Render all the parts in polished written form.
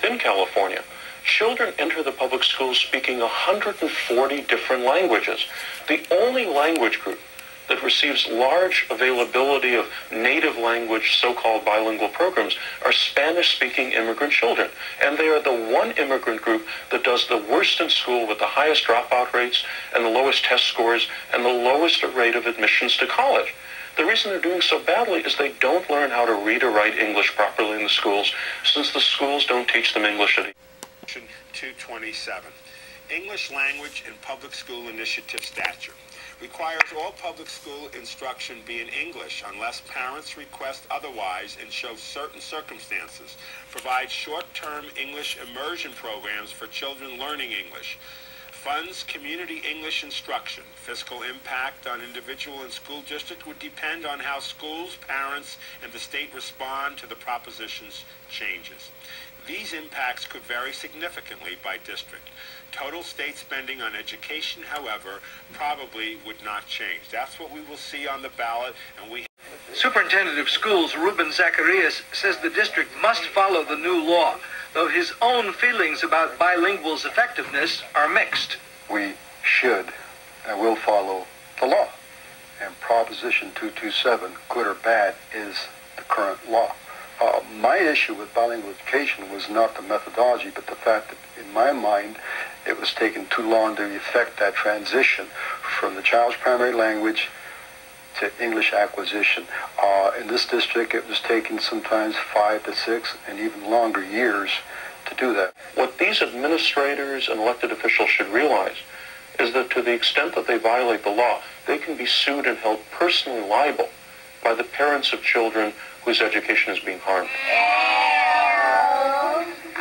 within California. Children enter the public schools speaking 140 different languages. The only language group that receives large availability of native language so-called bilingual programs are Spanish-speaking immigrant children. And they are the one immigrant group that does the worst in school with the highest dropout rates and the lowest test scores and the lowest rate of admissions to college. The reason they're doing so badly is they don't learn how to read or write English properly in the schools, since the schools don't teach them English at 227. English Language and Public School Initiative Statute requires all public school instruction be in English unless parents request otherwise and show certain circumstances. Provides short-term English immersion programs for children learning English. Funds community English instruction. Fiscal impact on individual and school district would depend on how schools, parents, and the state respond to the proposition's changes. These impacts could vary significantly by district. Total state spending on education, however, probably would not change. That's what we will see on the ballot, and we... Superintendent of Schools Ruben Zacharias says the district must follow the new law, though his own feelings about bilingual's effectiveness are mixed. We should and will follow the law. And Proposition 227, good or bad, is the current law. My issue with bilingual education was not the methodology, but the fact that, in my mind, it was taking too long to effect that transition from the child's primary language to English acquisition. In this district, it was taking sometimes 5 to 6 and even longer years to do that. What these administrators and elected officials should realize is that to the extent that they violate the law, they can be sued and held personally liable by the parents of children whose education is being harmed.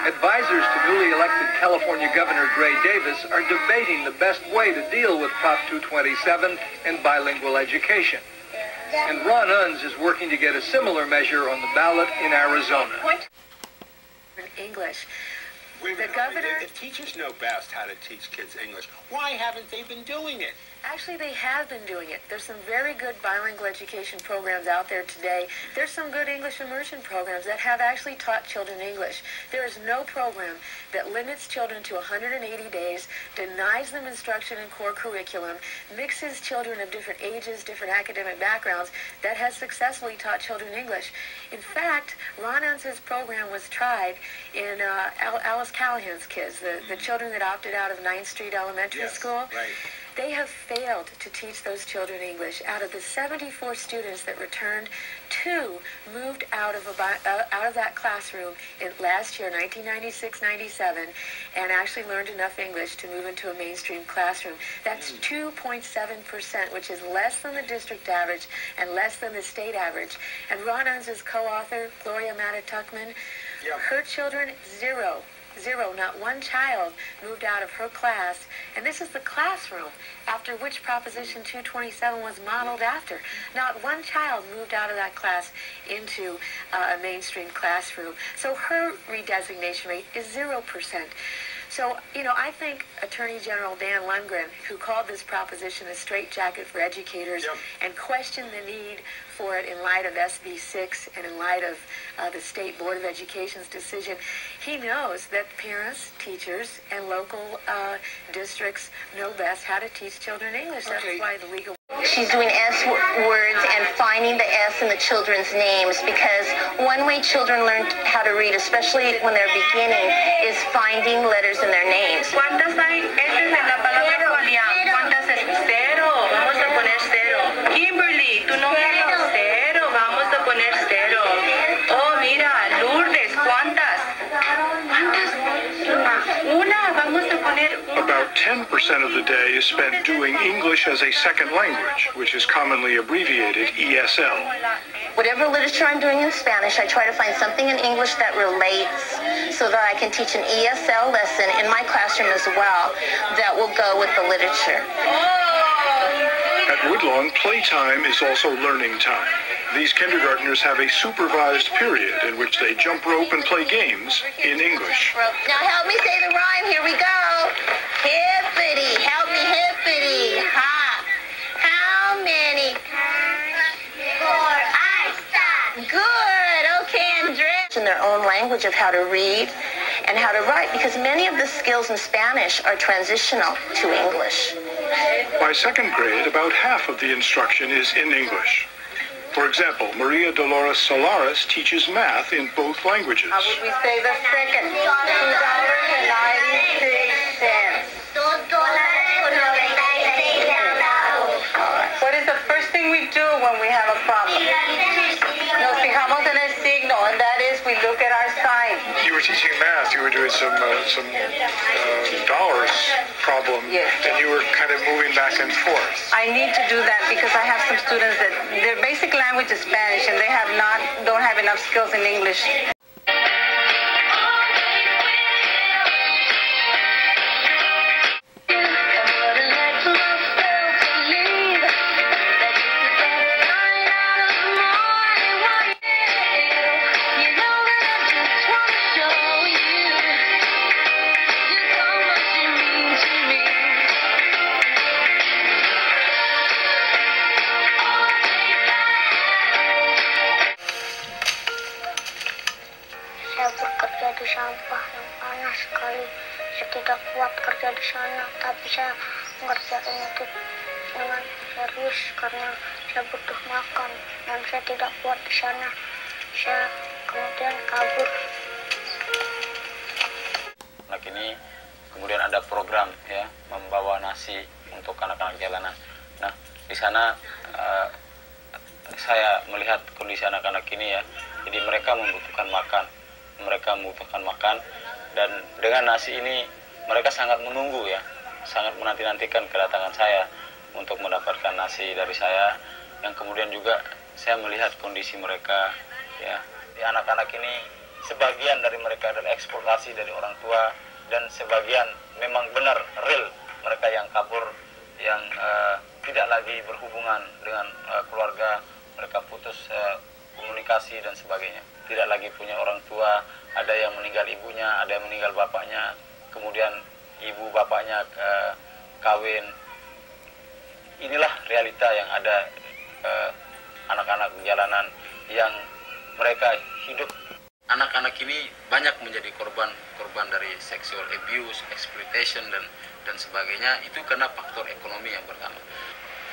Advisors to newly elected California Governor Gray Davis are debating the best way to deal with Prop 227 and bilingual education. And Ron Unz is working to get a similar measure on the ballot in Arizona. English. The governor... If teachers know best how to teach kids English, why haven't they been doing it? Actually, they have been doing it. There's some very good bilingual education programs out there today. There's some good English immersion programs that have actually taught children English. There is no program that limits children to 180 days, denies them instruction in core curriculum, mixes children of different ages, different academic backgrounds, that has successfully taught children English. In fact, Ron Unz's program was tried in Alice Callahan's kids, the children that opted out of 9th Street Elementary School. Right. They have failed to teach those children English. Out of the 74 students that returned, 2 moved out of that classroom in last year, 1996-97, and actually learned enough English to move into a mainstream classroom. That's 2.7%, which is less than the district average and less than the state average. And Ron Unz's co-author, Gloria Matta-Tuckman, her children, zero, not one child moved out of her class, and this is the classroom after which Proposition 227 was modeled after. Not one child moved out of that class into a mainstream classroom. So her redesignation rate is 0%. So, I think Attorney General Dan Lundgren, who called this proposition a straitjacket for educators and questioned the need for it in light of SB 6 and in light of the State Board of Education's decision, he knows that parents, teachers, and local districts know best how to teach children English. That's why the legal... She's doing S words and finding the S in the children's names, because one way children learn how to read, especially when they're beginning, is finding letters in their names. ¿Cuántas hay S en la palabra Julián? ¿Cuántas es? 0. Vamos a poner 0. Kimberly, tú no tienes 0. Vamos a poner 0. Oh, mira, Lourdes, ¿cuántas? Una. Vamos a poner una. About 10% of the day is spent doing English as a second language, which is commonly abbreviated ESL. Whatever literature I'm doing in Spanish, I try to find something in English that relates so that I can teach an ESL lesson in my classroom as well that will go with the literature. At Woodlawn, playtime is also learning time. These kindergartners have a supervised period in which they jump rope and play games in English. Now help me say the rhyme. Here we go. Hippity, help me hippity, ha. How many? 4. I stop. Good. Okay, Andrea. In their own language of how to read and how to write, because many of the skills in Spanish are transitional to English. By second grade, about half of the instruction is in English. For example, Maria Dolores Solares teaches math in both languages. How would we say the second? $2.96. What is the first thing we do when we have a problem? Nos fijamos en el signo, and that is we look at our sign. You were teaching math. You were doing some dollars problem, Yes. and you were kind of moving back and forth. I need to do that because I have some students that their basic language is Spanish and they don't have enough skills in English. Saya bekerja di sampah yang panas sekali. Saya tidak kuat kerja di sana, tapi saya mengerjakan itu dengan serius karena saya butuh makan dan saya tidak kuat di sana. Saya kemudian kabur. Anak ini kemudian ada program ya membawa nasi untuk anak-anak jalanan. Nah di sana saya melihat kondisi anak-anak ini ya, jadi mereka membutuhkan makan, dan dengan nasi ini mereka sangat menunggu ya, sangat menanti-nantikan kedatangan saya untuk mendapatkan nasi dari saya. Yang kemudian juga saya melihat kondisi mereka ya, di anak-anak ini sebagian dari mereka adalah eksploitasi dari orang tua, dan sebagian memang benar real mereka yang kabur, yang tidak lagi berhubungan dengan keluarga, mereka putus komunikasi dan sebagainya, tidak lagi punya orang tua, ada yang meninggal ibunya, ada yang meninggal bapaknya, kemudian ibu bapaknya kawin. Inilah realita yang ada anak-anak jalanan yang mereka hidup. Anak-anak ini banyak menjadi korban dari sexual abuse, exploitation dan sebagainya. Itu karena faktor ekonomi yang pertama.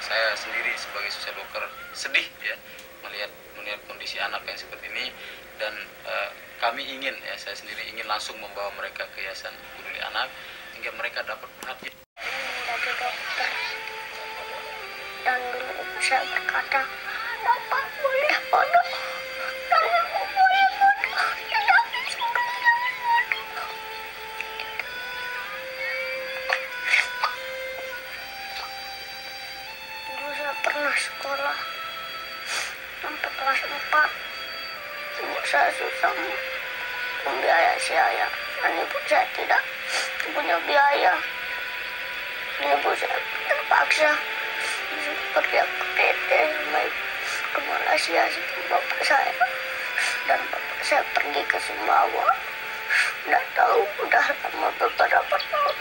Saya sendiri sebagai social worker sedih ya melihat kondisi anak yang seperti ini, dan kami ingin ya, saya sendiri ingin langsung membawa mereka ke Yayasan Peduli Anak hingga mereka dapat perhatian. Menjadi dokter, dan dulu saya berkata, Bapak boleh bodoh, dan aku boleh bodoh, tidak bisa bodoh. Dulu saya pernah sekolah sampai kelas 4. Ibu saya susah membiayai saya, dan ibu saya tidak punya biaya. Ibu saya terpaksa kerja ke PT ke Malaysia sama bapak saya, dan bapak saya pergi ke Sumbawa. Tidak tahu udah lama beberapa tahun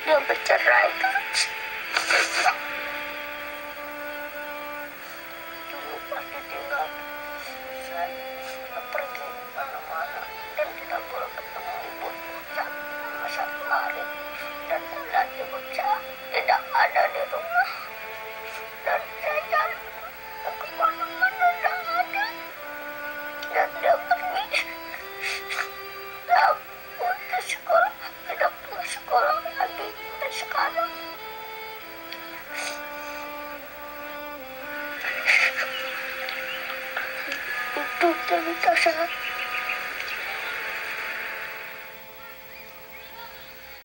dia bercerai. Dulu pasti tinggal saya pergi mana-mana dan tidak boleh ketemu ibu selama 1 hari, dan melihat ibu saya tidak ada di rumah, dan saya jalan ke mana-mana tidak ada, dan dia pergi. Saya putus sekolah, tidak putus sekolah lagi sampai sekarang. Itu cerita saya.